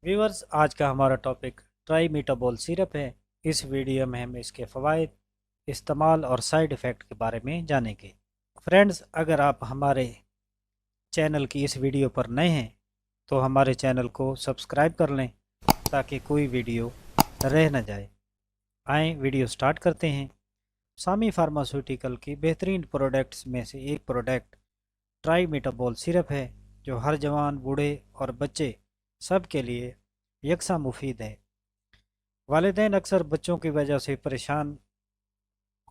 Viewers, आज का हमारा टॉपिक ट्राई मीटाबोल सिरप है। इस वीडियो में हम इसके फ़वाइद, इस्तेमाल और साइड इफ़ेक्ट के बारे में जानेंगे। फ्रेंड्स, अगर आप हमारे चैनल की इस वीडियो पर नए हैं तो हमारे चैनल को सब्सक्राइब कर लें ताकि कोई वीडियो रह न जाए। आएँ वीडियो स्टार्ट करते हैं। सामी फार्मास्यूटिकल की बेहतरीन प्रोडक्ट्स में से एक प्रोडक्ट ट्राई मीटाबोल सिरप है, जो हर जवान, बूढ़े और बच्चे सब के लिए यकसा मुफीद है। वालिदैन अक्सर बच्चों की वजह से परेशान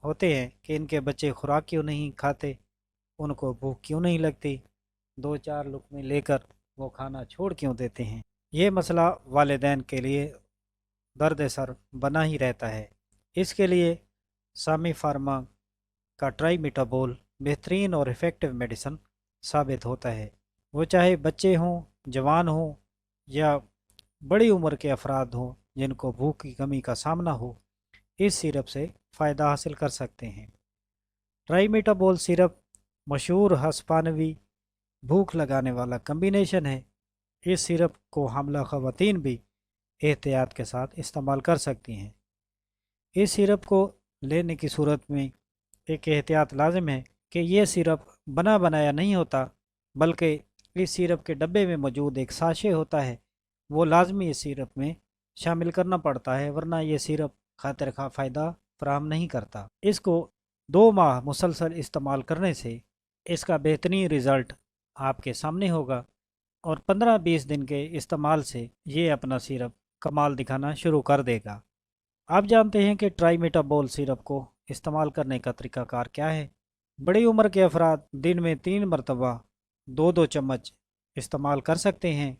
होते हैं कि इनके बच्चे खुराक क्यों नहीं खाते, उनको भूख क्यों नहीं लगती, दो चार लुकमे लेकर वो खाना छोड़ क्यों देते हैं। ये मसला वालिदैन के लिए दर्द सर बना ही रहता है। इसके लिए सामी फार्मा का ट्राई मीटाबोल बेहतरीन और इफ़ेक्टिव मेडिसन साबित होता है। वो चाहे बच्चे हों, जवान हों या बड़ी उम्र के अफराद हों जिनको भूख की कमी का सामना हो, इस सिरप से फ़ायदा हासिल कर सकते हैं। ट्राइमेटाबोल सिरप मशहूर हस्पानवी भूख लगाने वाला कम्बिनेशन है। इस सिरप को हामला ख़वातीन भी एहतियात के साथ इस्तेमाल कर सकती हैं। इस सिरप को लेने की सूरत में एक एहतियात लाजिम है कि यह सिरप बना बनाया नहीं होता, बल्कि इस सिरप के डब्बे में मौजूद एक साशे होता है, वो लाजमी इस सिरप में शामिल करना पड़ता है, वरना ये सिरप खातिर खा फ़ायदा फराहम नहीं करता। इसको 2 माह मुसलसल इस्तेमाल करने से इसका बेहतरीन रिज़ल्ट आपके सामने होगा और 15-20 दिन के इस्तेमाल से ये अपना सिरप कमाल दिखाना शुरू कर देगा। आप जानते हैं कि ट्राइमेटाबोल सिरप को इस्तेमाल करने का तरीक़ाकार क्या है। बड़ी उम्र के अफराद दिन में 3 मरतबा 2-2 चम्मच इस्तेमाल कर सकते हैं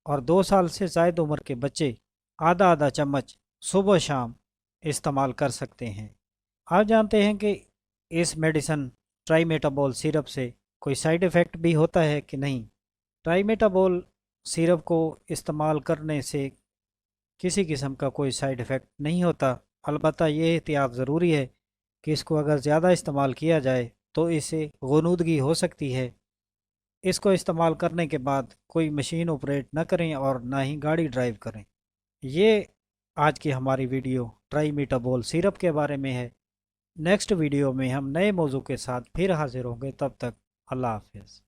और 2 साल से ज़ायद उम्र के बच्चे आधा आधा चम्मच सुबह शाम इस्तेमाल कर सकते हैं। आप जानते हैं कि इस मेडिसन ट्राइमेटाबोल सिरप से कोई साइड इफ़ेक्ट भी होता है कि नहीं। ट्राइमेटाबोल सिरप को इस्तेमाल करने से किसी किस्म का कोई साइड इफ़ेक्ट नहीं होता। अलबत्ता ये एहतियात ज़रूरी है कि इसको अगर ज़्यादा इस्तेमाल किया जाए तो इससे ग़ुनूदगी हो सकती है। इसको इस्तेमाल करने के बाद कोई मशीन ऑपरेट ना करें और ना ही गाड़ी ड्राइव करें। ये आज की हमारी वीडियो ट्राइमेटाबोल सिरप के बारे में है। नेक्स्ट वीडियो में हम नए मौजू के साथ फिर हाजिर होंगे। तब तक अल्लाह हाफिज़।